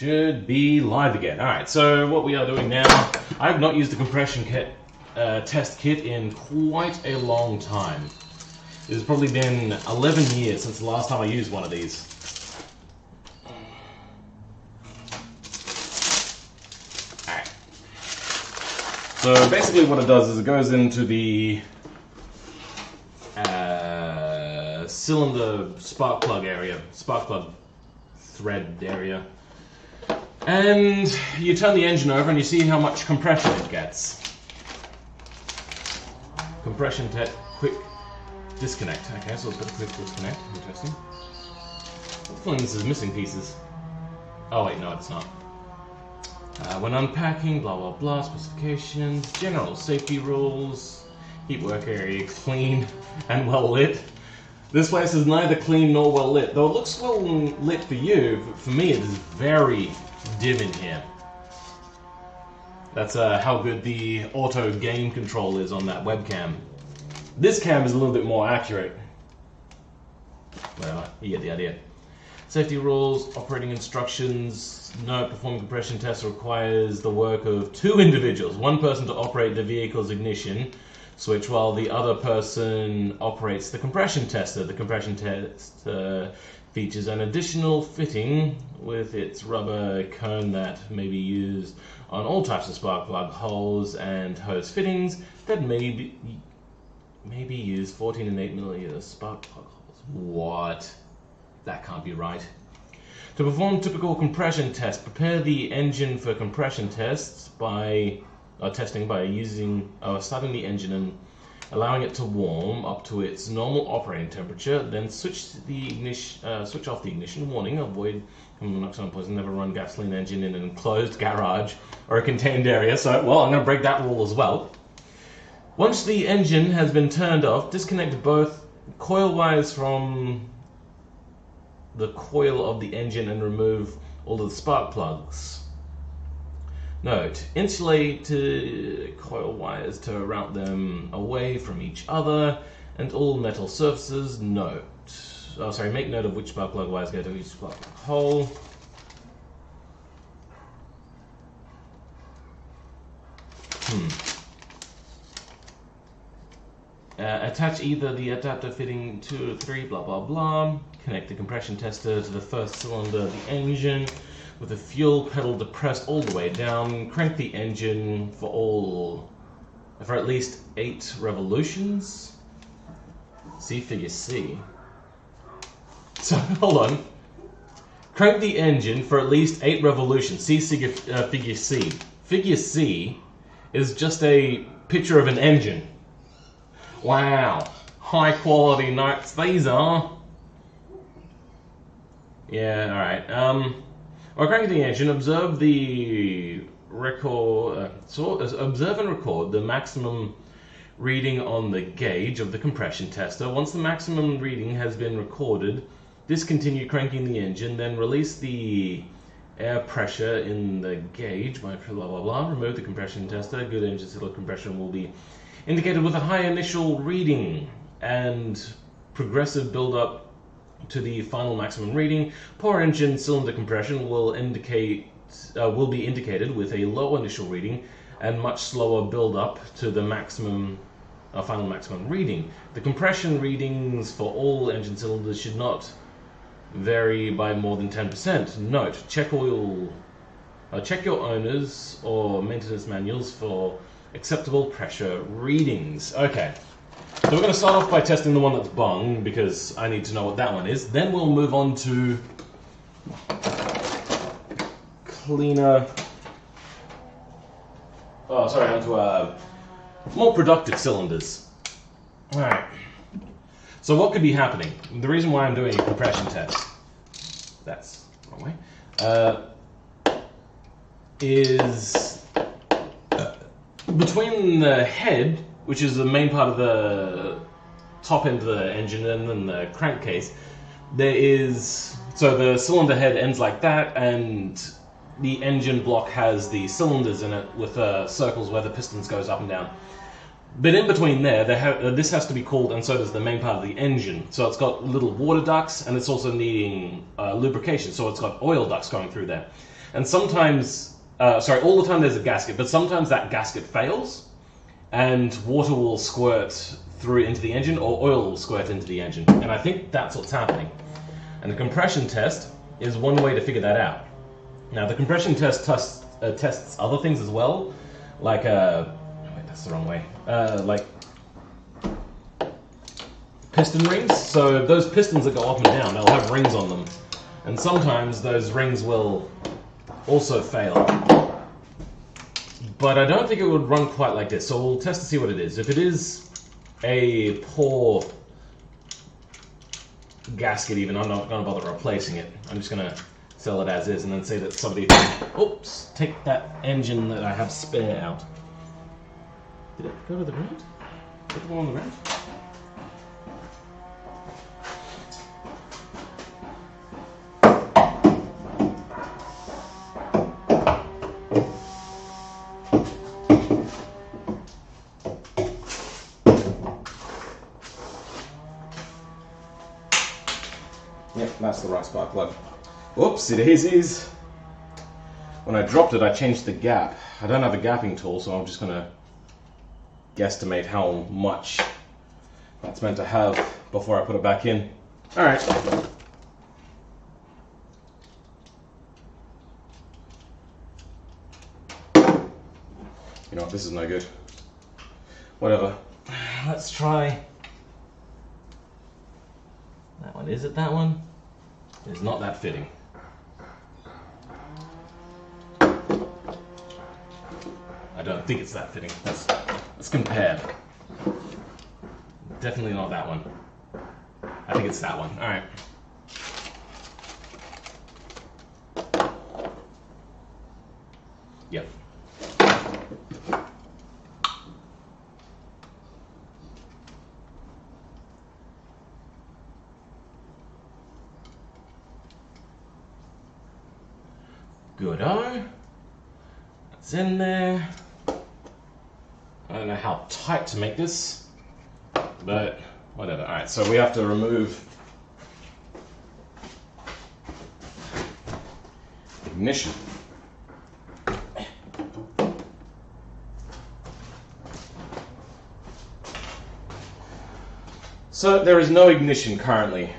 should be live again. Alright, so what we are doing now, I have not used the compression kit, test kit in quite a long time. It has probably been 11 years since the last time I used one of these. Alright. So basically what it does is it goes into the cylinder spark plug area, spark plug thread area, and you turn the engine over and you see how much compression it gets. Compression quick disconnect. Okay, so it's got a quick disconnect. Interesting. I'm feeling this is missing pieces. Oh wait, no, it's not. When unpacking, blah blah blah, specifications, general safety rules, keep work area clean and well lit. This place is neither clean nor well lit. Though it looks well lit for you, for me it is very dim in here. That's how good the auto gain control is on that webcam. This cam is a little bit more accurate. Whatever, you get the idea. Safety rules, operating instructions. No, performing compression test requires the work of two individuals. One person to operate the vehicle's ignition switch while the other person operates the compression tester. The compression test features an additional fitting with its rubber cone that may be used on all types of spark plug holes and hose fittings that may be used 14 and 8mm spark plug holes. What? That can't be right. To perform typical compression tests, prepare the engine for compression tests by testing by starting the engine and allowing it to warm up to its normal operating temperature. Then switch off the ignition. Warning: avoid carbon monoxide poison. Never run gasoline engine in an enclosed garage or a contained area. So, well, I'm going to break that rule as well. Once the engine has been turned off, disconnect both coil wires from the coil of the engine and remove all of the spark plugs. Note: insulate coil wires to route them away from each other and all metal surfaces. Make note of which spark plug wires go to each spark plug hole. Attach either the adapter fitting 2 or 3, blah blah blah. Connect the compression tester to the first cylinder of the engine with the fuel pedal depressed all the way down. Crank the engine for at least 8 revolutions. See figure C. So hold on. Crank the engine for at least 8 revolutions. See figure C. Figure C is just a picture of an engine. Wow, high quality notes these are. Yeah, alright. While cranking the engine, observe and record the maximum reading on the gauge of the compression tester. Once the maximum reading has been recorded, discontinue cranking the engine, then release the air pressure in the gauge by blah blah blah. Remove the compression tester. Good engine cylinder compression will be indicated with a high initial reading and progressive build-up to the final maximum reading. Poor engine cylinder compression will be indicated with a low initial reading and much slower build-up to the final maximum reading. The compression readings for all engine cylinders should not vary by more than 10%. Note: check your owners or maintenance manuals for acceptable pressure readings. Okay, so we're going to start off by testing the one that's bung, because I need to know what that one is. Then we'll move on to onto more productive cylinders. Alright, so what could be happening? The reason why I'm doing a compression test, that's the wrong way, is between the head, which is the main part of the top end of the engine, and then the crankcase, so the cylinder head ends like that, and the engine block has the cylinders in it with circles where the pistons goes up and down. But in between there, this has to be cooled, and so does the main part of the engine. So it's got little water ducts, and it's also needing lubrication, so it's got oil ducts going through there. And sometimes, all the time there's a gasket, but sometimes that gasket fails, and water will squirt through into the engine, or oil will squirt into the engine. And I think that's what's happening. And the compression test is one way to figure that out. Now, the compression test tests other things as well, like, wait, that's the wrong way, like piston rings. So those pistons that go up and down, they'll have rings on them. And sometimes those rings will also fail. But I don't think it would run quite like this, so we'll test to see what it is. If it is a poor gasket even, I'm not going to bother replacing it. I'm just going to sell it as is and then say that somebody can, oops, take that engine that I have spare out. Did it go to the ground? Did it go on the ground? Yep, that's the right spark plug. Whoopsie daisies. When I dropped it, I changed the gap. I don't have a gapping tool, so I'm just going to guesstimate how much that's meant to have before I put it back in. Alright. You know what, this is no good. Whatever. Let's try that one. Is it that one? It's not that fitting. I don't think it's that fitting. Let's compare. Definitely not that one. I think it's that one. All right. Yep. Good-o. That's in there. I don't know how tight to make this, but whatever. Alright, so we have to remove ignition. So there is no ignition currently.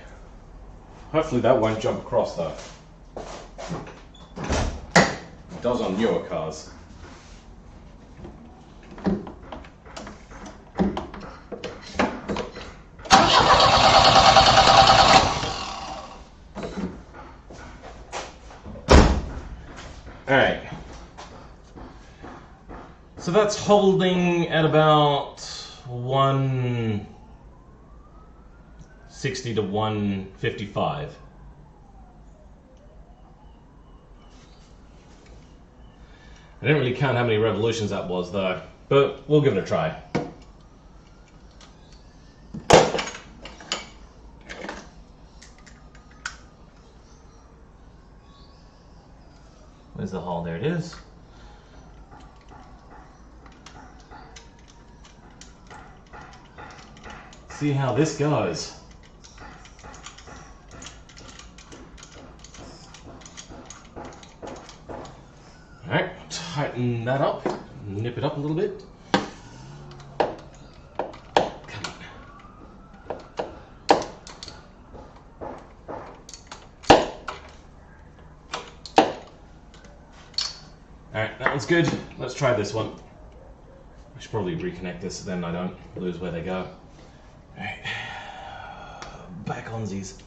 Hopefully that won't jump across though. It does on newer cars. Alright, so that's holding at about 160 to 155. I didn't really count how many revolutions that was though, but we'll give it a try. Where's the hole? There it is. See how this goes. Alright, tighten that up, nip it up a little bit. Come on. Alright, that one's good. Let's try this one. I should probably reconnect this so then I don't lose where they go. Alright, back on these.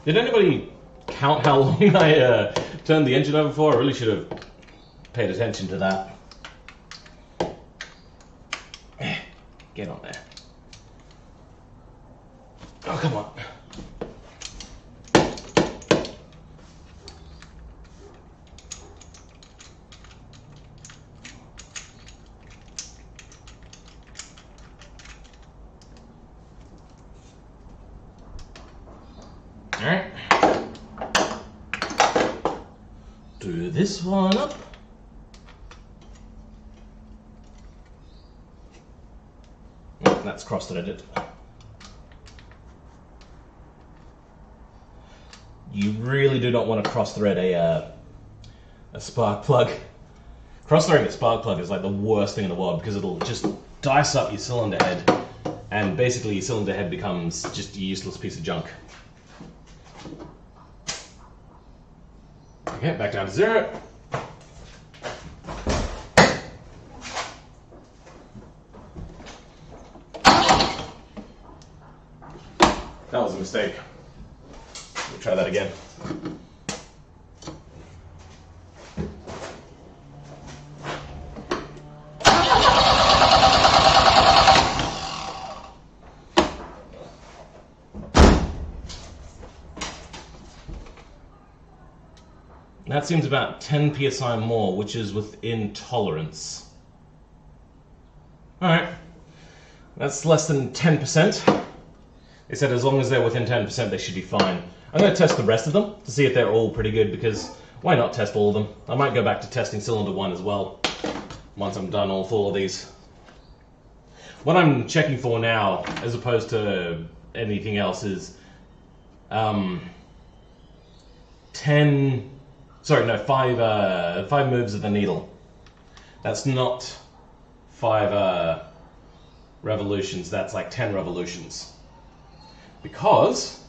Did anybody count how long I turned the engine over for? I really should have paid attention to that. Get on there. Oh, come on. Alright. Do this one up. Oh, that's cross-threaded. You really do not want to cross-thread a a spark plug. Cross-throwing a spark plug is like the worst thing in the world because it'll just dice up your cylinder head, and basically your cylinder head becomes just a useless piece of junk. Okay, back down to 0. That was a mistake. We'll try that again. That seems about 10 psi more, which is within tolerance. Alright, that's less than 10%. They said as long as they're within 10%, they should be fine. I'm going to test the rest of them to see if they're all pretty good, because why not test all of them? I might go back to testing cylinder 1 as well, once I'm done all 4 of these. What I'm checking for now, as opposed to anything else, is 5 moves of the needle. That's not 5 revolutions, that's like 10 revolutions. Because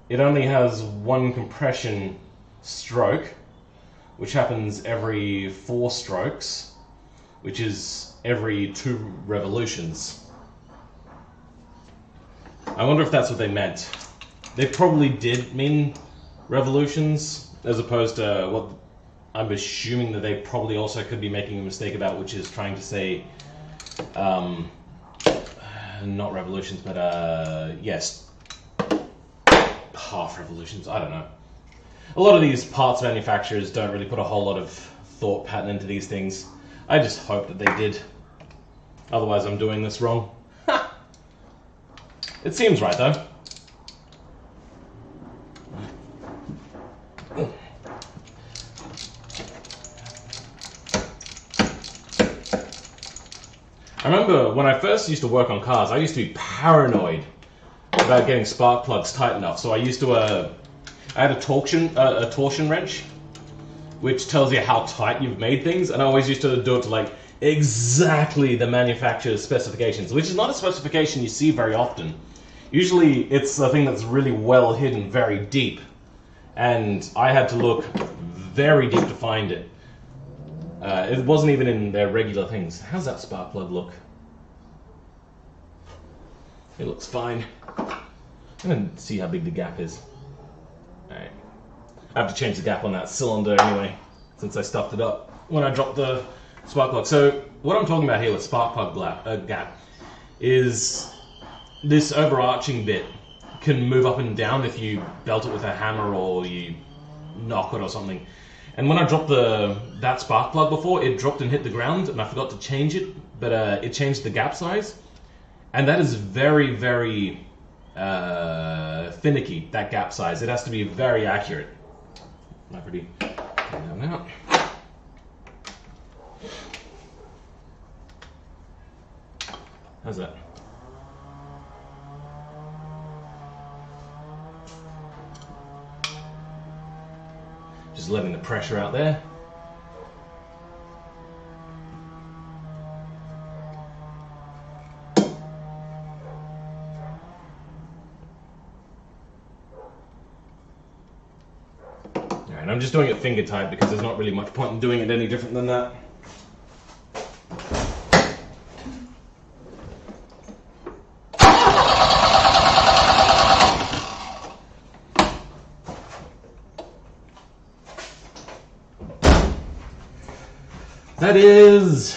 it only has 1 compression stroke, which happens every 4 strokes, which is every 2 revolutions. I wonder if that's what they meant. They probably did mean revolutions, as opposed to what I'm assuming that they probably also could be making a mistake about, which is trying to say not revolutions, but yes, half revolutions. I don't know. A lot of these parts manufacturers don't really put a whole lot of thought pattern into these things. I just hope that they did. Otherwise I'm doing this wrong. It seems right though. I remember when I first used to work on cars, I used to be paranoid about getting spark plugs tight enough. So I used to, I had a torsion wrench, which tells you how tight you've made things, and I always used to do it to like exactly the manufacturer's specifications, which is not a specification you see very often. Usually it's a thing that's really well hidden, very deep, and I had to look very deep to find it. It wasn't even in their regular things. How's that spark plug look? It looks fine. I'm going to see how big the gap is. Alright. I have to change the gap on that cylinder anyway, since I stuffed it up when I dropped the spark plug. So what I'm talking about here with spark plug gap is this overarching bit can move up and down if you belt it with a hammer or you knock it or something. And when I dropped that spark plug before, it dropped and hit the ground, and I forgot to change it, but it changed the gap size. And that is very, very finicky, that gap size. It has to be very accurate. Not pretty. Now. How's that? Just letting the pressure out there. And I'm just doing it finger tight because there's not really much point in doing it any different than that. That is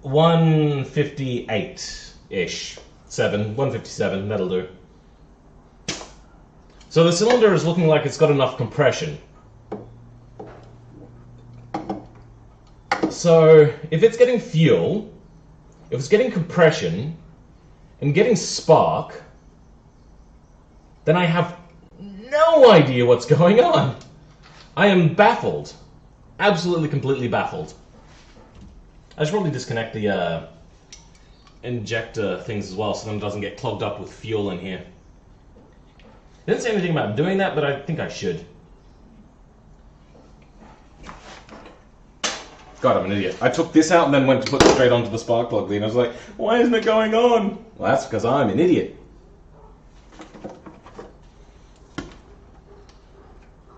158-ish. 157, that'll do. So the cylinder is looking like it's got enough compression. So if it's getting fuel, if it's getting compression, and getting spark, then I have no idea what's going on. I am baffled. Absolutely, completely baffled. I should probably disconnect the injector things as well so then it doesn't get clogged up with fuel in here. Didn't say anything about doing that, but I think I should. God, I'm an idiot. I took this out and then went to put it straight onto the spark plug lead. I was like, why isn't it going on? Well, that's because I'm an idiot.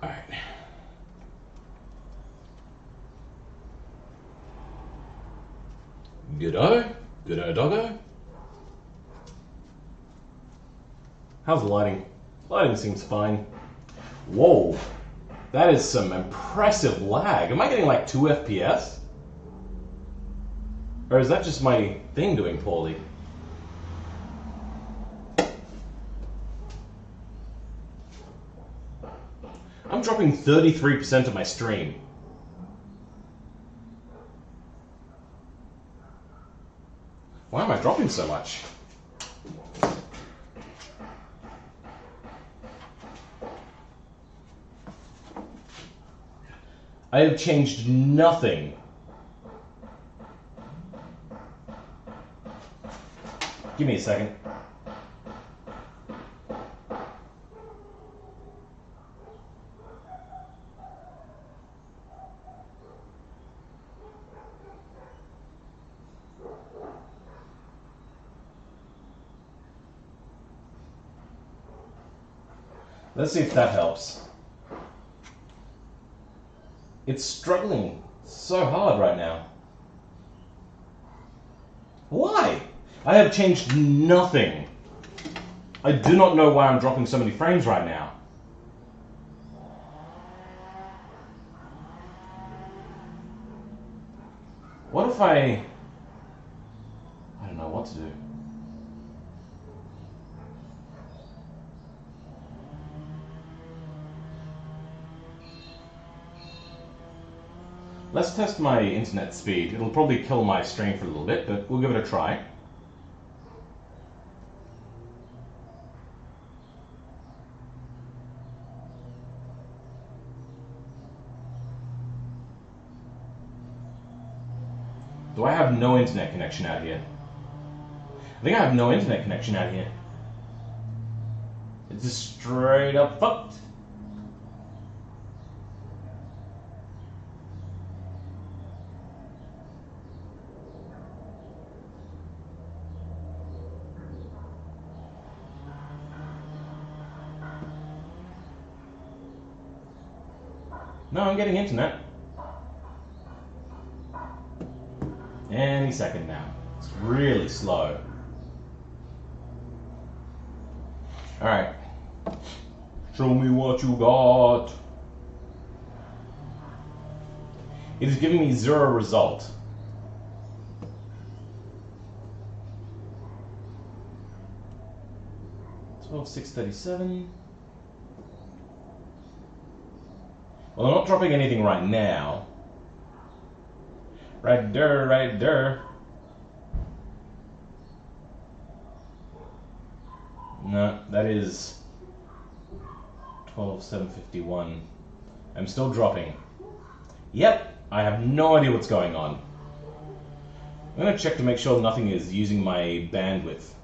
Alright. Good-o. Good-o, doggo. How's the lighting? Lighting seems fine. Whoa. That is some impressive lag. Am I getting like 2 FPS? Or is that just my thing doing poorly? I'm dropping 33% of my stream. Why am I dropping so much? I have changed nothing. Give me a second. Let's see if that helps. It's struggling so hard right now. Why? I have changed nothing. I do not know why I'm dropping so many frames right now. What if I don't know what to do. Let's test my internet speed. It'll probably kill my stream for a little bit, but we'll give it a try. Do I have no internet connection out here? I think I have no internet connection out here. It's just straight up fucked. No, I'm getting internet. Any second now. It's really slow. Alright. Show me what you got. It is giving me 0 result. $12,637. Well, I'm not dropping anything right now. Right there, right there. No, that is 12,751. I'm still dropping. Yep, I have no idea what's going on. I'm going to check to make sure nothing is using my bandwidth.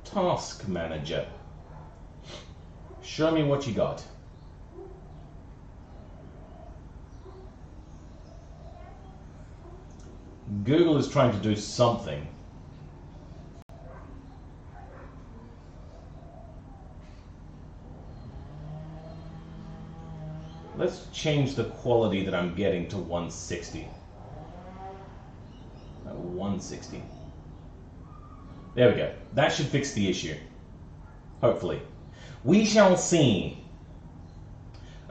Task Manager. Show me what you got. Google is trying to do something. Let's change the quality that I'm getting to 160. 160. There we go. That should fix the issue. Hopefully. We shall see.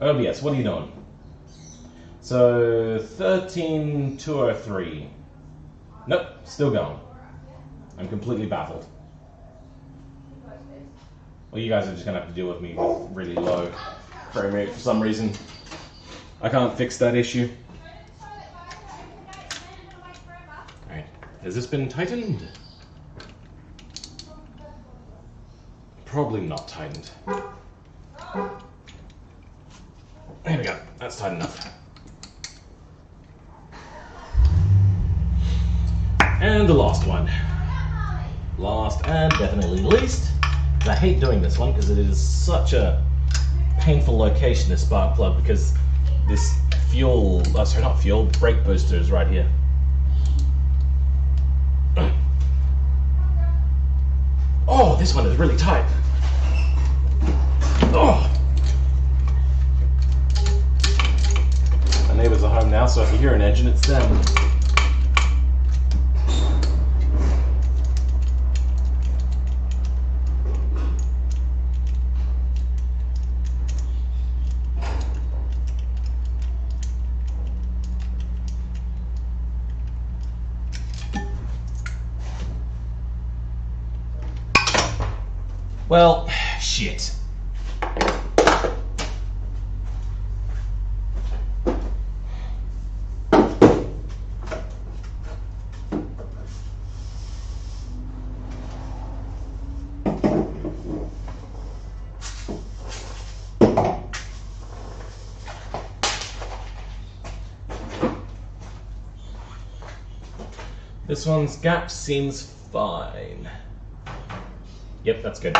OBS, what are you doing? So, 13,203. Nope, still going. I'm completely baffled. Well, you guys are just going to have to deal with me with really low frame rate for some reason. I can't fix that issue. Alright, has this been tightened? Probably not tightened. There we go, that's tight enough. And the last one. Last and definitely least, I hate doing this one because it is such a painful location, this spark plug, because this fuel, oh, sorry, not fuel, brake booster is right here. Oh, this one is really tight. Oh. My neighbors are home now, so if you hear an engine, it's them. Well, shit. This one's gap seems fine. Yep, that's good.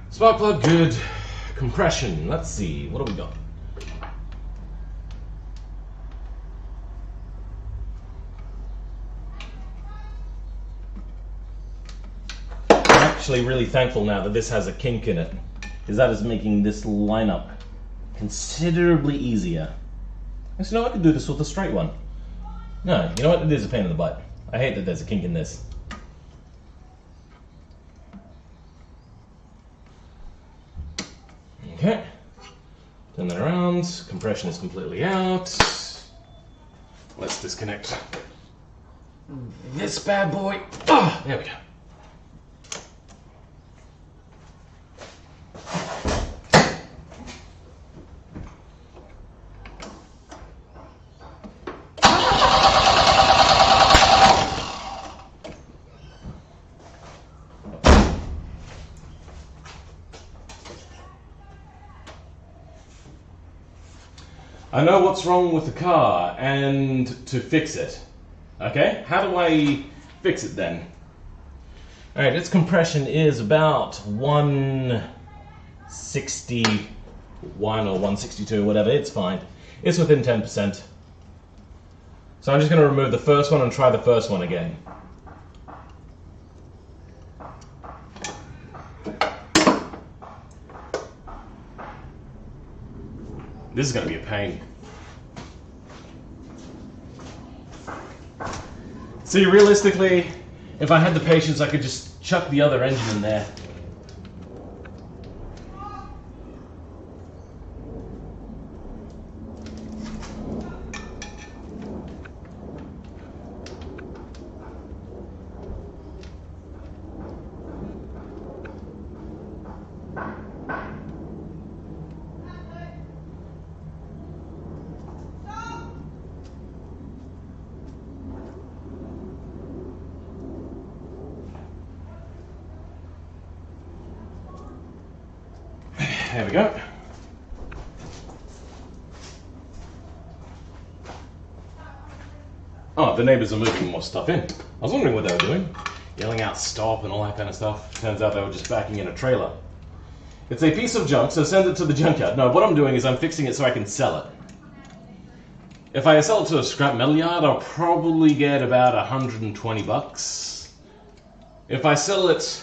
Spark plug, good. Compression, let's see, what do we got? I'm actually really thankful now that this has a kink in it, because that is making this lineup considerably easier. Actually, no, I could do this with a straight one. No, you know what? It is a pain in the butt. I hate that there's a kink in this. Okay, turn that around, compression is completely out. Let's disconnect this bad boy. Ah, there we go. I know what's wrong with the car, and to fix it. Okay, how do I fix it then? Alright, its compression is about 161 or 162, whatever, it's fine. It's within 10%. So I'm just going to remove the first one and try the first one again. This is going to be a pain. See, realistically, if I had the patience, I could just chuck the other engine in there. There we go. Oh, the neighbors are moving more stuff in. I was wondering what they were doing. Yelling out stop and all that kind of stuff. Turns out they were just backing in a trailer. It's a piece of junk, so send it to the junkyard. No, what I'm doing is I'm fixing it so I can sell it. If I sell it to a scrap metal yard, I'll probably get about 120 bucks. If I sell it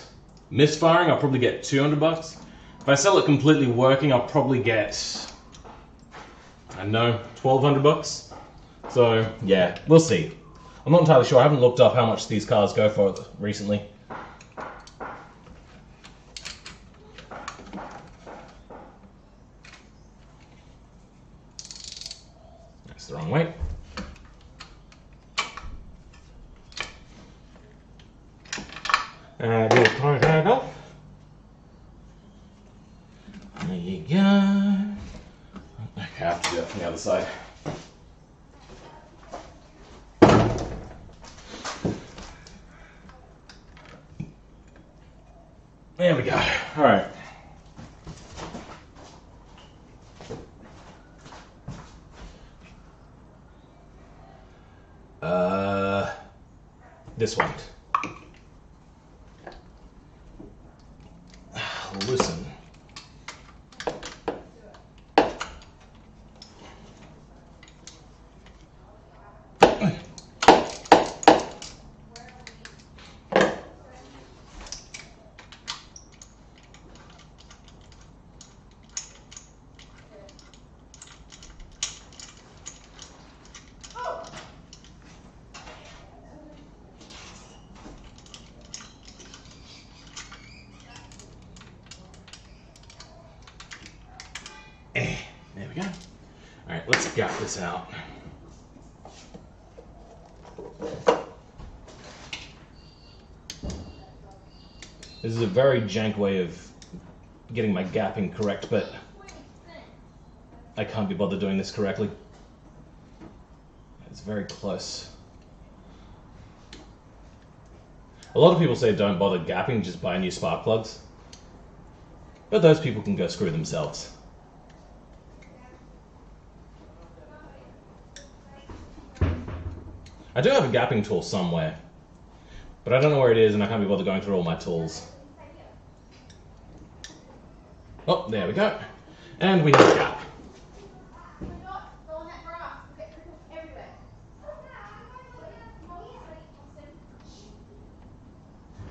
misfiring, I'll probably get 200 bucks. If I sell it completely working, I'll probably get, I don't know, 1,200 bucks. So, yeah, we'll see. I'm not entirely sure. I haven't looked up how much these cars go for recently. That's the wrong way. We'll close that off. There you go. Okay, I have to do that from the other side. There we go. All right. This one. listen. There we go. Alright, let's gap this out. This is a very jank way of getting my gapping correct, but I can't be bothered doing this correctly. It's very close. A lot of people say don't bother gapping, just buy new spark plugs. But those people can go screw themselves. I do have a gapping tool somewhere, but I don't know where it is and I can't be bothered going through all my tools. Oh, there we go. And we have a gap.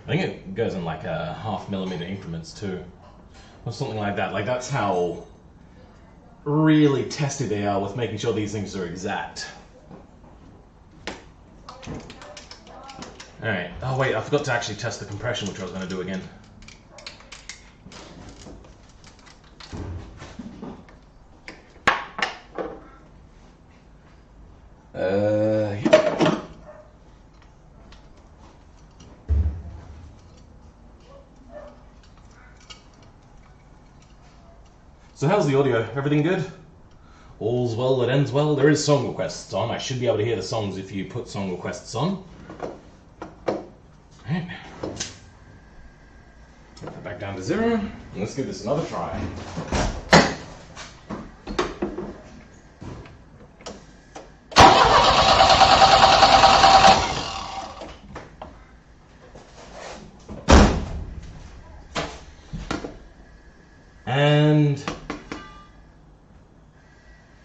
I think it goes in like a 0.5 millimeter increments too, or something like that. Like that's how really testy they are with making sure these things are exact. Alright, oh wait, I forgot to actually test the compression, which I was going to do again. Yeah. So how's the audio? Everything good? All's well that ends well. There is song requests on. I should be able to hear the songs if you put song requests on. Alright. Back down to 0. And let's give this another try. And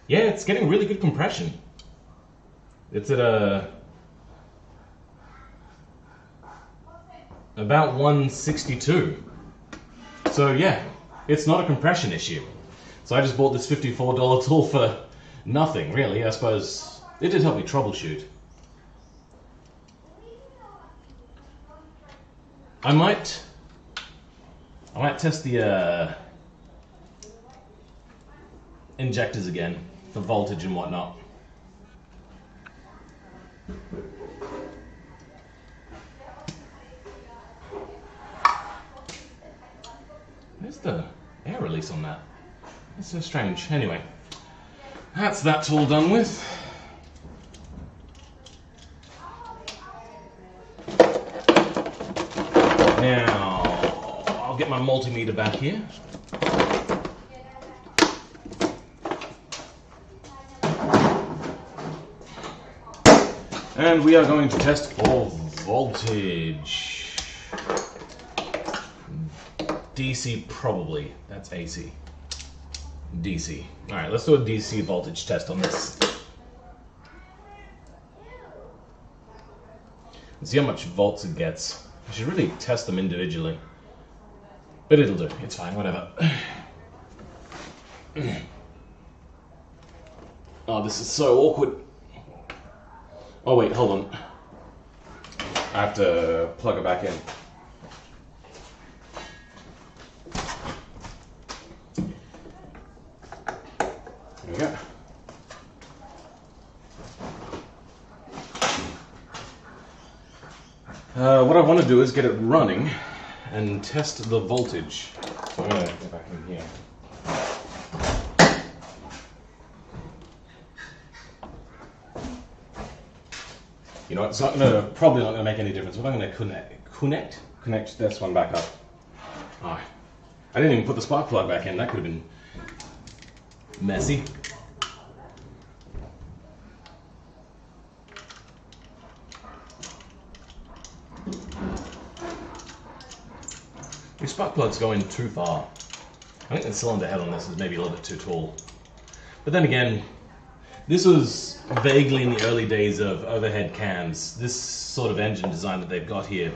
yeah, it's getting really good compression. It's at about 162. So yeah, it's not a compression issue. So I just bought this $54 tool for nothing, really. I suppose it did help me troubleshoot. I might test the injectors again for voltage and whatnot. Where's the air release on that? That's so strange. Anyway, that's that tool done with. Now, I'll get my multimeter back here. And we are going to test for voltage. DC probably, that's AC. DC. Alright, let's do a DC voltage test on this. And see how much volts it gets. I should really test them individually. But it'll do, it's fine, whatever. Oh, this is so awkward. Oh wait, hold on. I have to plug it back in. There we go. What I want to do is get it running and test the voltage. So I'm going to go back in here. You know, it's probably not going to make any difference, but I'm going to connect this one back up. Oh, I didn't even put the spark plug back in. That could have been messy. Your spark plug's going too far. I think the cylinder head on this is maybe a little bit too tall. But then again, this was vaguely in the early days of overhead cams. This sort of engine design that they've got here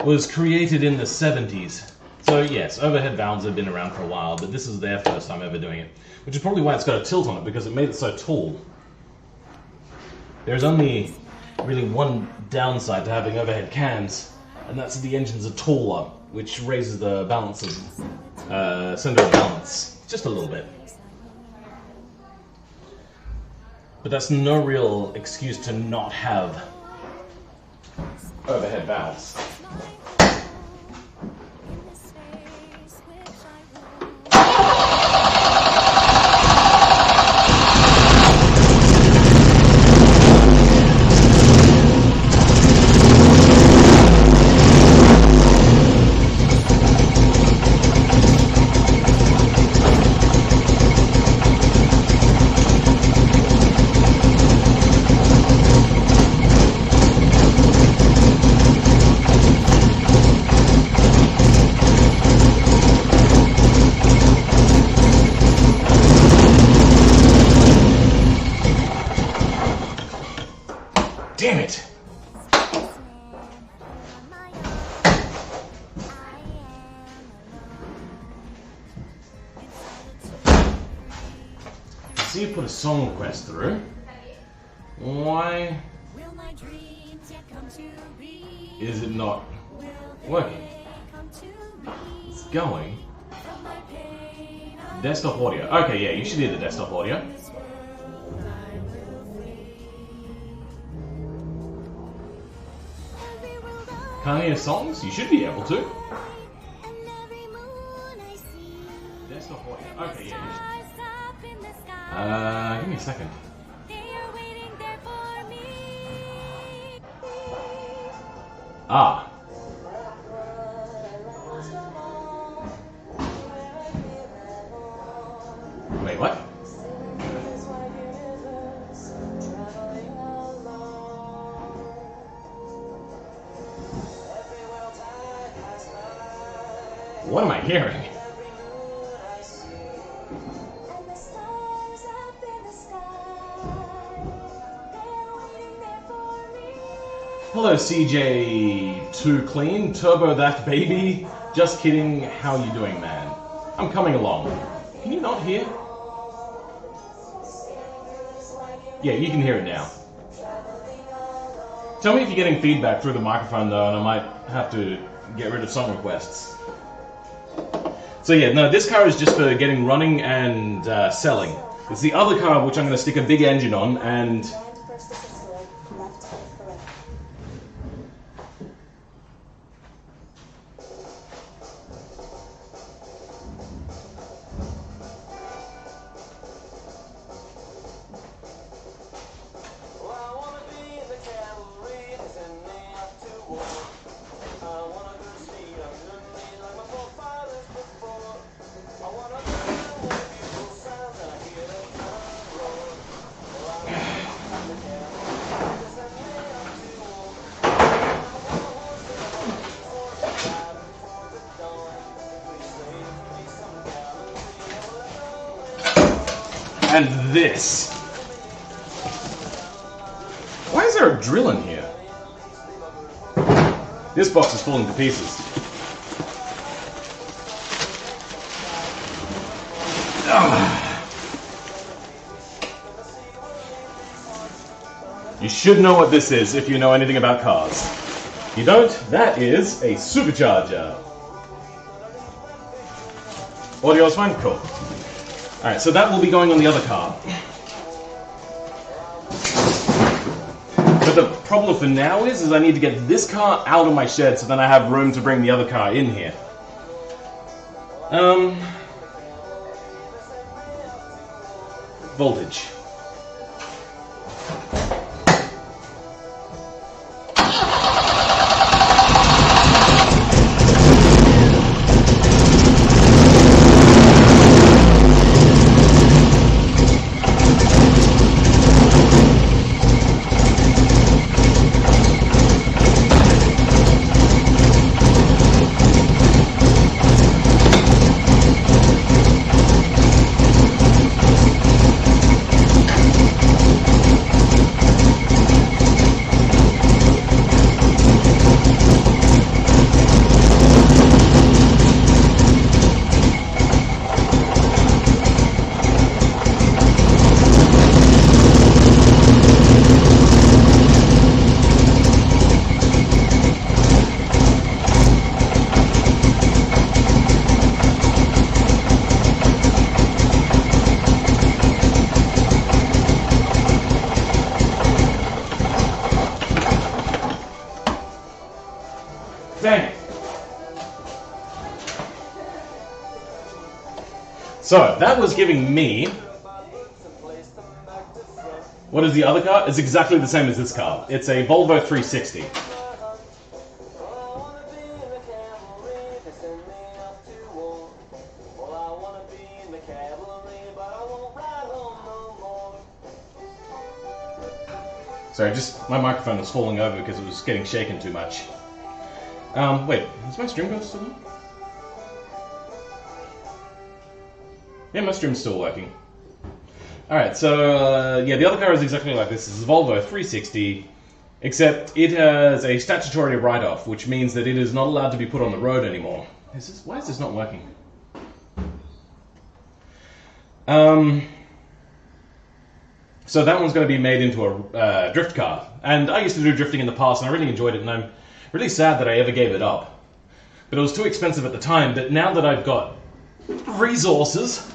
was created in the 70s. So yes, overhead valves have been around for a while, but this is their first time ever doing it. Which is probably why it's got a tilt on it, because it made it so tall. There's only really one downside to having overhead cams, and that's that the engines are taller, which raises the balance of center of balance just a little bit. But that's no real excuse to not have overhead valves. Damn it! See, you put a song request through. Why is it not working? It's going. Desktop audio. Okay, yeah, you should hear the desktop audio. Can't hear songs? You should be able to. Desktop audio. Okay, yeah. Give me a second. Ah. Wait, what? What am I hearing? Hello CJ2 Clean, Turbo That Baby. Just kidding, how you doing, man? I'm coming along. Can you not hear? Yeah, you can hear it now. Tell me if you're getting feedback through the microphone though, and I might have to get rid of song requests. So yeah, no, this car is just for getting running and selling. It's the other car which I'm going to stick a big engine on and... And this. Why is there a drill in here? This box is falling to pieces. You should know what this is if you know anything about cars. If you don't, that is a supercharger. Audio's fine? Cool. Alright, so that will be going on the other car. But the problem for now is I need to get this car out of my shed so then I have room to bring the other car in here. Voltage. So, that was giving me... What is the other car? It's exactly the same as this car. It's a Volvo 360. Sorry, just my microphone was falling over because it was getting shaken too much. Wait, is my stream going still on? Yeah, my stream's still working. Alright, so, yeah, the other car is exactly like this. This is a Volvo 360, except it has a statutory write-off, which means that it is not allowed to be put on the road anymore. Why is this not working? So that one's going to be made into a drift car. And I used to do drifting in the past, and I really enjoyed it, and I'm really sad that I ever gave it up. But it was too expensive at the time, but now that I've got resources...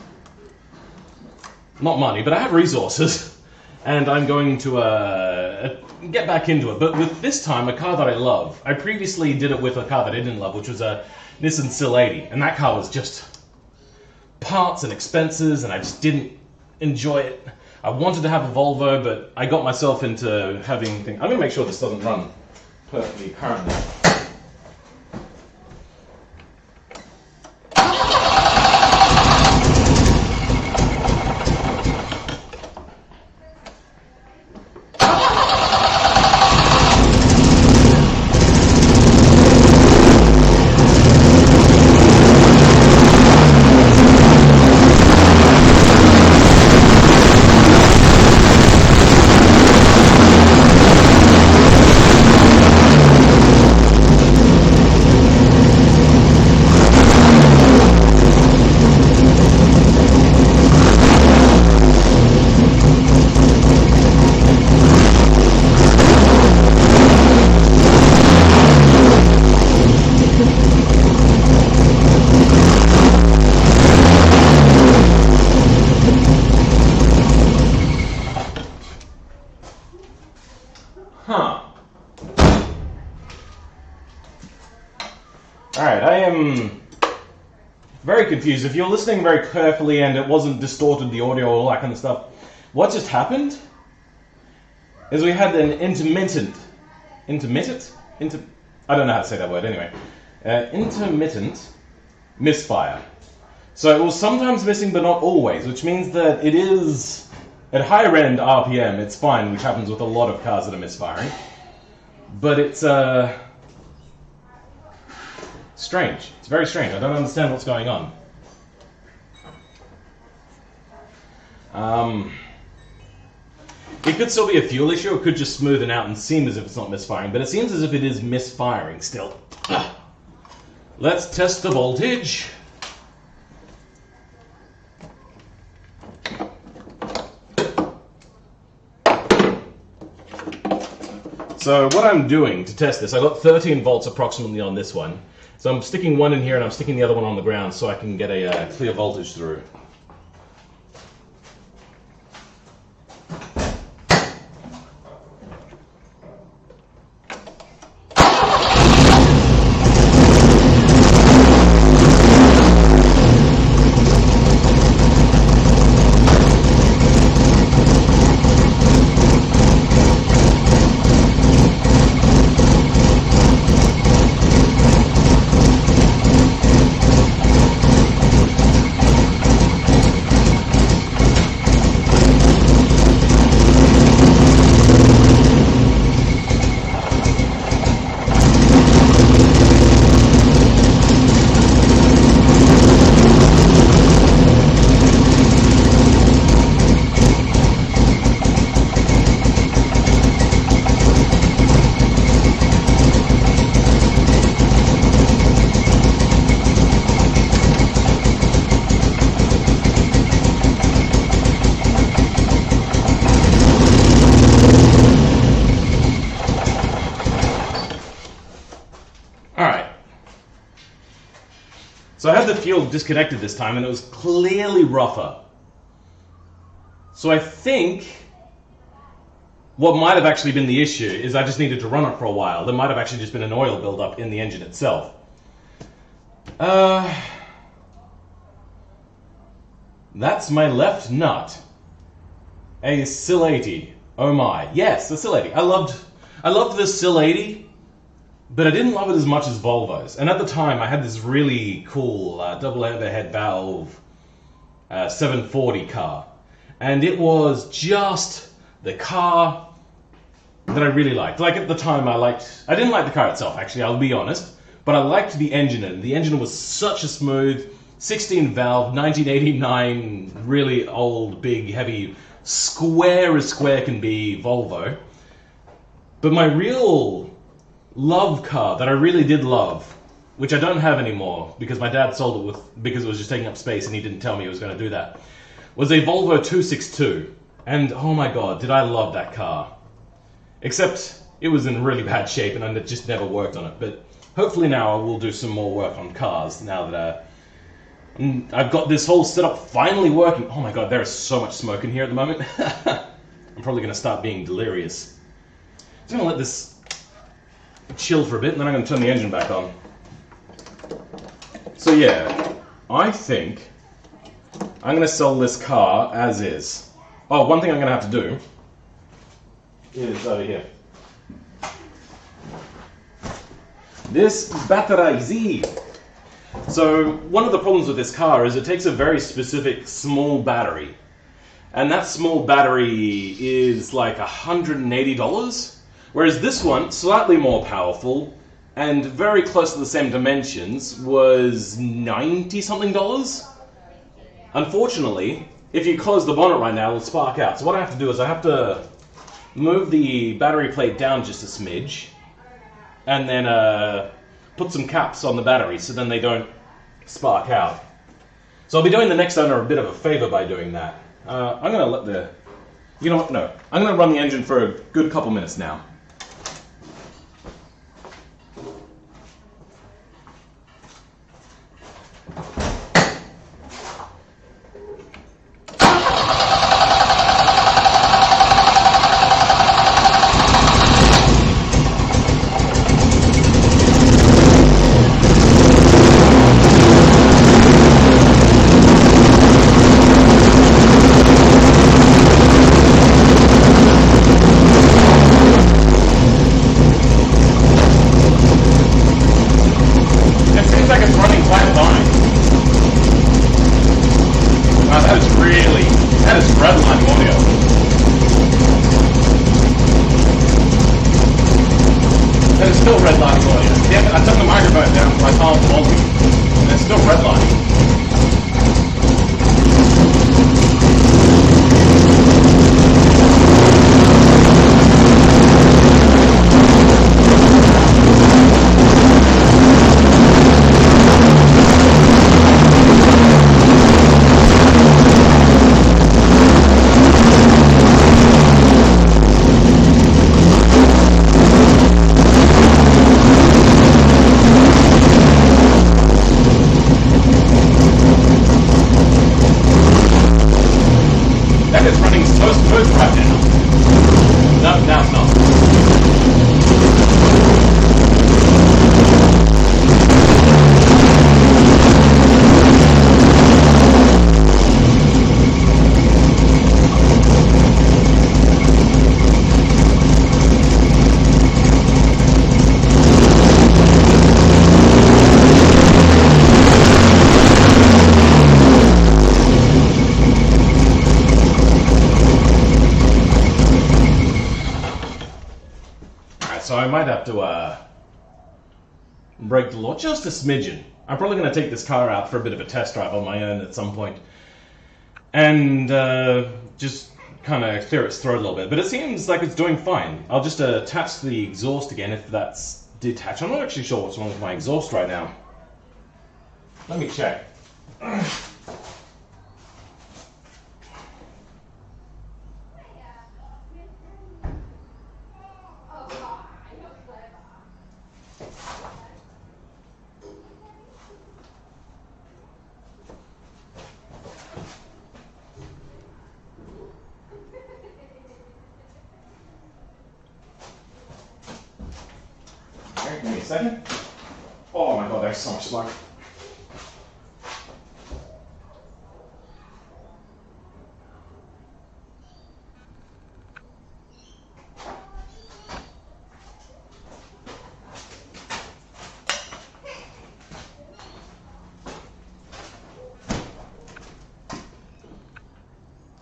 Not money, but I have resources, and I'm going to get back into it. But with this time, a car that I love. I previously did it with a car that I didn't love, which was a Nissan Sil 80, and that car was just parts and expenses, and I just didn't enjoy it. I wanted to have a Volvo, but I got myself into having things. I'm going to make sure this doesn't run perfectly currently. Alright, I am very confused. If you're listening very carefully and it wasn't distorted, the audio, all that kind of stuff, what just happened is we had an intermittent, I don't know how to say that word anyway, intermittent misfire. So it was sometimes missing but not always, which means that it is, at higher end RPM, it's fine, which happens with a lot of cars that are misfiring. But it's strange. It's very strange. I don't understand what's going on. It could still be a fuel issue. It could just smoothen out and seem as if it's not misfiring, but it seems as if it is misfiring still. Let's test the voltage. So what I'm doing to test this, I got 13 volts approximately on this one. So I'm sticking one in here and I'm sticking the other one on the ground so I can get a clear voltage through. So I had the fuel disconnected this time and it was clearly rougher. So I think what might have actually been the issue is I just needed to run it for a while. There might have actually just been an oil buildup in the engine itself. That's my left nut. A Sil 80. Oh my. Yes, a Sil 80. I loved the Sil 80, but I didn't love it as much as Volvo's. And at the time, I had this really cool double overhead valve 740 car. And it was just the car that I really liked. Like at the time, I didn't like the car itself, actually, I'll be honest, but I liked the engine in it. The engine was such a smooth 16 valve, 1989, really old, big, heavy, square as square can be Volvo. But my real love car that I really did love, which I don't have anymore because my dad sold it because it was just taking up space and he didn't tell me he was going to do that, was a Volvo 262. And oh my god, did I love that car. Except it was in really bad shape and I just never worked on it. But hopefully now I will do some more work on cars now that I've got this whole setup finally working. Oh my god, there is so much smoke in here at the moment. I'm probably going to start being delirious. Just going to let this chill for a bit and then I'm going to turn the engine back on. So yeah, I think I'm going to sell this car as is. Oh, one thing I'm going to have to do is over here. This battery. So one of the problems with this car is it takes a very specific small battery. And that small battery is like $180. Whereas this one, slightly more powerful and very close to the same dimensions, was $90-something. Unfortunately, if you close the bonnet right now, it'll spark out. So what I have to do is I have to move the battery plate down just a smidge and then put some caps on the battery so then they don't spark out. So I'll be doing the next owner a bit of a favor by doing that. I'm going to let the... You know what? No. I'm going to run the engine for a good couple minutes now. Still redlining audio. Yeah, I took the microphone down so I can't volume, and it's still redlining. So I might have to break the law just a smidgen. I'm probably going to take this car out for a bit of a test drive on my own at some point. And just kind of clear its throat a little bit. But it seems like it's doing fine. I'll just attach the exhaust again if that's detached. I'm not actually sure what's wrong with my exhaust right now. Let me check. Give me a second. Oh my god, there's so much smoke.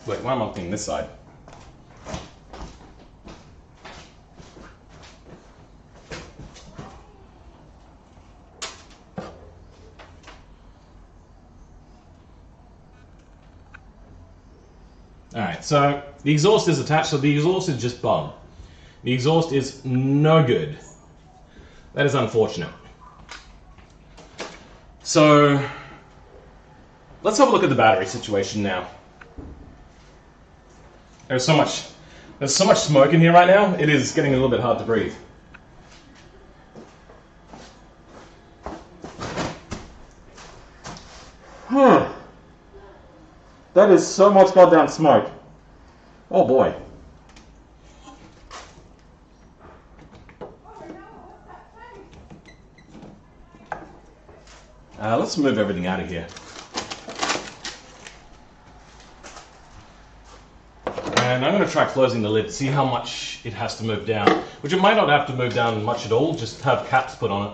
Wait, why am I looking this side? Alright, so the exhaust is attached, so the exhaust is just bung. The exhaust is no good. That is unfortunate. So, let's have a look at the battery situation now. There's so much smoke in here right now, it is getting a little bit hard to breathe. That is so much goddamn smoke. Oh boy. Let's move everything out of here. And I'm going to try closing the lid to see how much it has to move down. Which it might not have to move down much at all, just have caps put on it.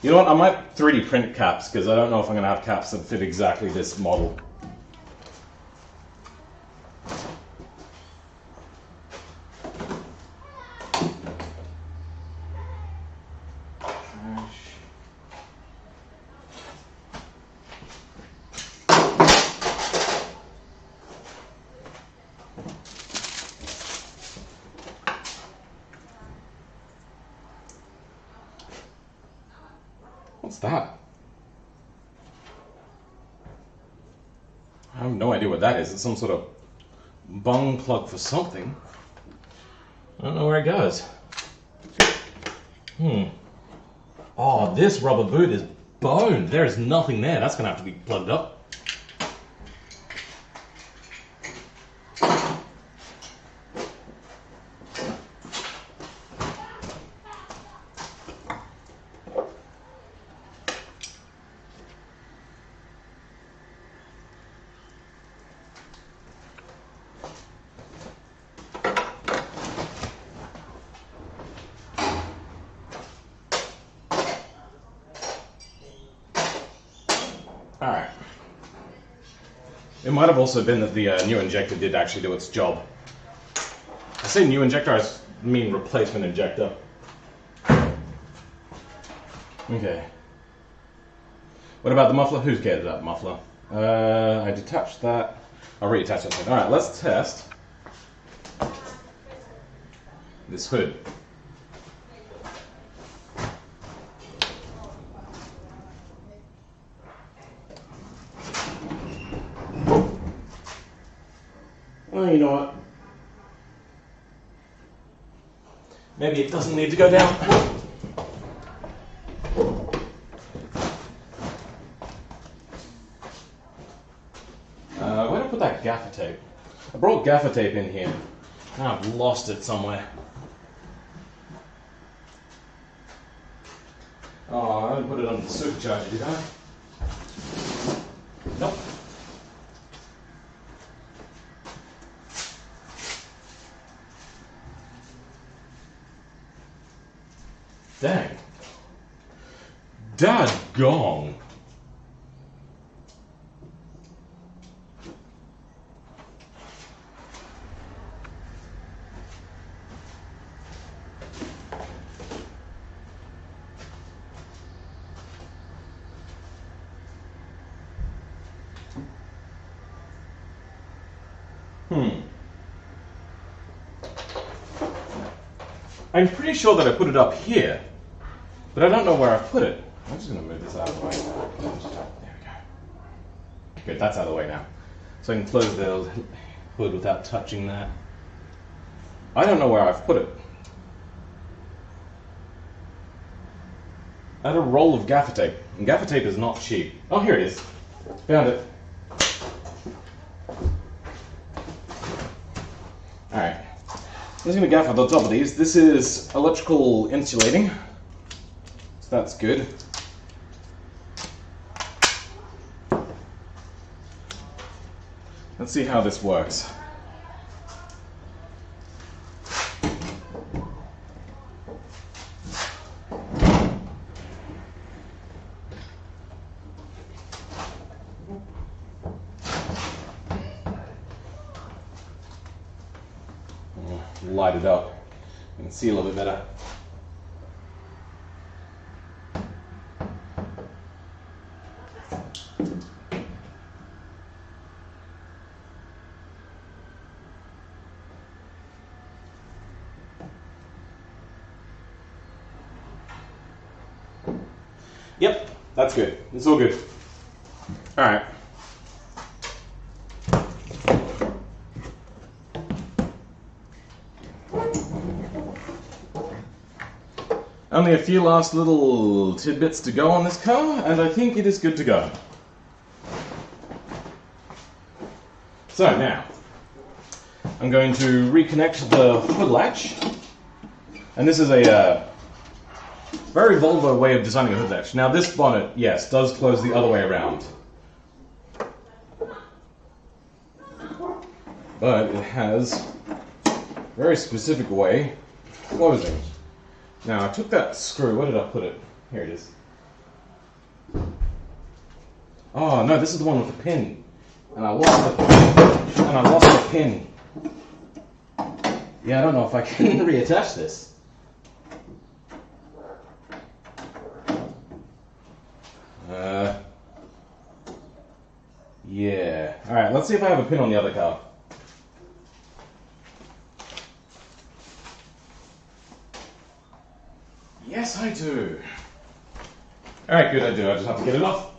You know what, I might 3D print caps, because I don't know if I'm going to have caps that fit exactly this model. What's that? I have no idea what that is. It's some sort of bung plug for something. I don't know where it goes. Oh, this rubber boot is boned. There is nothing there. That's going to have to be plugged up. Alright. It might have also been that the new injector did actually do its job. I say new injector, I mean replacement injector. Okay. What about the muffler? Who cares about the muffler? I detached that. I'll reattach it. Alright, let's test this hood. Well, you know what? Maybe it doesn't need to go down. Where did I put that gaffer tape? I brought gaffer tape in here. Now I've lost it somewhere. Oh, I didn't put it on the supercharger, did I? Nope. Dang. Dadgong. I'm pretty sure that I put it up here, but I don't know where I put it. I'm just going to move this out of the way. There we go. Good, that's out of the way now. So I can close the hood without touching that. I don't know where I've put it. I had a roll of gaffer tape, and gaffer tape is not cheap. Oh, here it is. Found it. Alright. I'm just going to gaff at the top of these. This is electrical insulating, so that's good. Let's see how this works. light it up and see a little bit better. Yep, that's good. It's all good. All right. Only a few last little tidbits to go on this car, and I think it is good to go. So now, I'm going to reconnect the hood latch, and this is a very Volvo way of designing a hood latch. Now this bonnet, yes, does close the other way around. But it has a very specific way of closing. Now I took that screw, where did I put it? Here it is. Oh no, this is the one with the pin. And I lost the pin. Yeah, I don't know if I can reattach this. Yeah. Alright, let's see if I have a pin on the other car. Yes, I do. Alright, good, I do. I just have to get it off.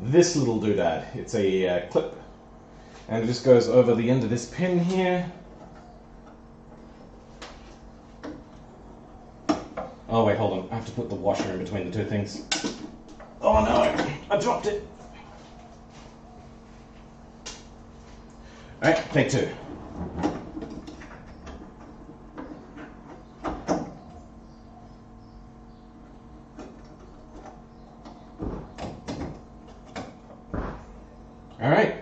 This little doodad, it's a clip, and it just goes over the end of this pin here. Oh wait, hold on, I have to put the washer in between the two things. Oh no, I dropped it. Alright, take two. Alright.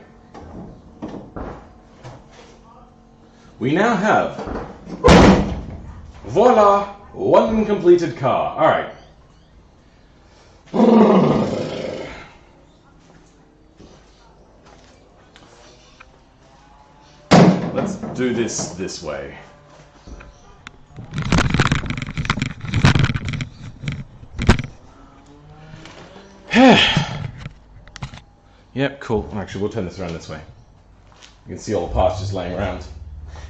We now have, voila, one completed car. Alright. Let's do this way. Yep, cool. Actually, we'll turn this around this way. You can see all the parts just laying around.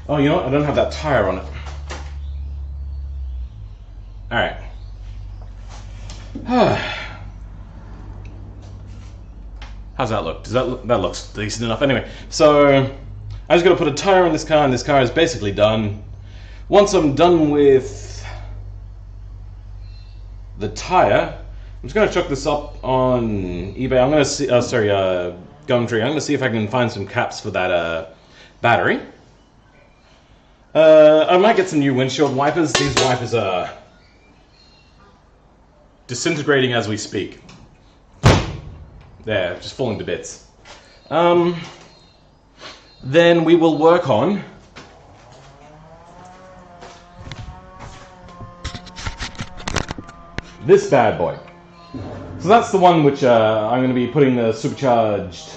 Oh, you know what? I don't have that tire on it. Alright. How's that look? Does that look? That looks decent enough. Anyway, so I just got to put a tire on this car, and this car is basically done. Once I'm done with the tire, I'm just going to chuck this up on eBay. I'm going to see, Gumtree. I'm going to see if I can find some caps for that battery. I might get some new windshield wipers. These wipers are disintegrating as we speak. They're just falling to bits. Then we will work on this bad boy. So that's the one which I'm going to be putting the supercharged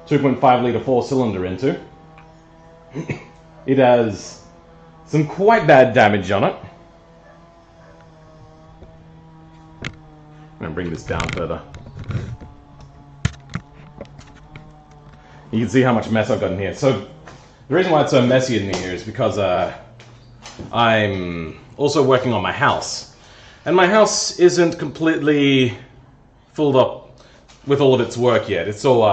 2.5 litre 4-cylinder into. It has some quite bad damage on it. I'm going to bring this down further. You can see how much mess I've got in here. So the reason why it's so messy in here is because I'm also working on my house. And my house isn't completely filled up with all of its work yet. It's all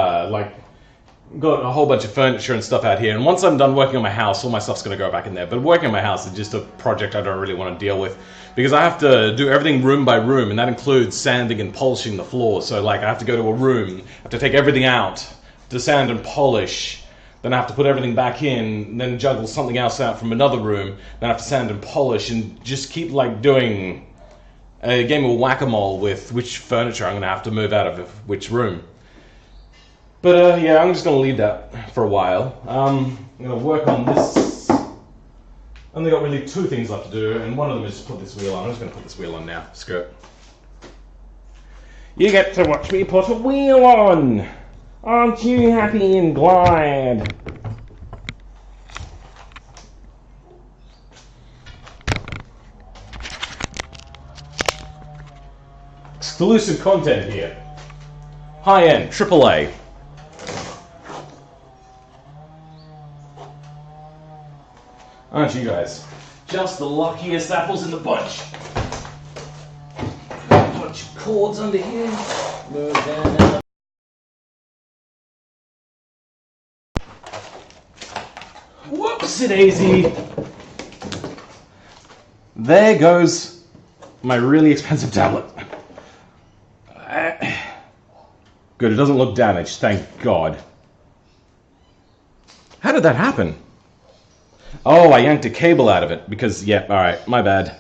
got a whole bunch of furniture and stuff out here, and once I'm done working on my house, all my stuff's going to go back in there. But working on my house is just a project I don't really want to deal with, because I have to do everything room by room, and that includes sanding and polishing the floor. So like I have to go to a room, I have to take everything out to sand and polish, then I have to put everything back in, then juggle something else out from another room, then I have to sand and polish, and just keep like doing a game of whack-a-mole with which furniture I'm going to have to move out of which room. But yeah, I'm just going to leave that for a while. I'm going to work on this. Only got really 2 things left to do, and one of them is put this wheel on. I'm just going to put this wheel on now. Screw it. You get to watch me put a wheel on! Aren't you happy and glad? Exclusive content here. High-end, AAA. Aren't you guys? Just the luckiest apples in the bunch. Bunch of cords under here. Move down. Whoopsie-daisy. There goes my really expensive tablet. Good, it doesn't look damaged, thank God. How did that happen? Oh, I yanked a cable out of it because, yeah, alright, my bad.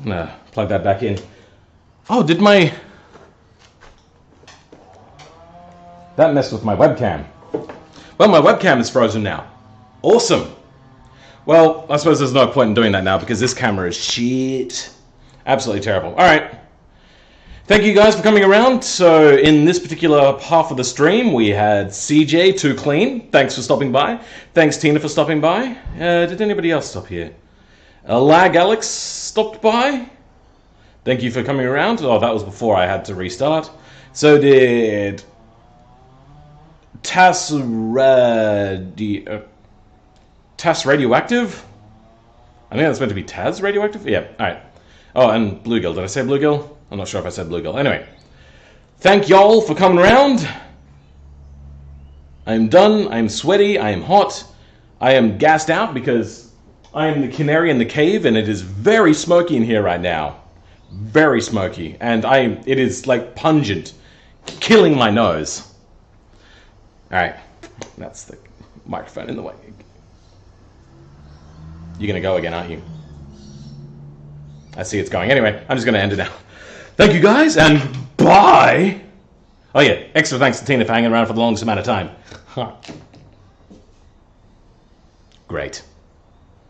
Plug that back in. Oh, did my... That messed with my webcam. Well, my webcam is frozen now. Awesome. Well, I suppose there's no point in doing that now because this camera is shit. Absolutely terrible. Alright. Thank you guys for coming around. So in this particular half of the stream, we had CJ Too Clean. Thanks for stopping by. Thanks Tina for stopping by. Did anybody else stop here? Lag Alex stopped by. Thank you for coming around. Oh, that was before I had to restart. So did Tas Radioactive? I think that's meant to be Taz Radioactive? Yeah, alright. Oh, and Bluegill. Did I say Bluegill? I'm not sure if I said Bluegill. Anyway, thank y'all for coming around. I am done. I am sweaty. I am hot. I am gassed out because I am the canary in the cave and it is very smoky in here right now. Very smoky. And it is like pungent, killing my nose. Alright, that's the microphone in the way. You're going to go again, aren't you? I see it's going. Anyway, I'm just going to end it now. Thank you guys, and bye! Oh yeah, extra thanks to Tina for hanging around for the longest amount of time. Great.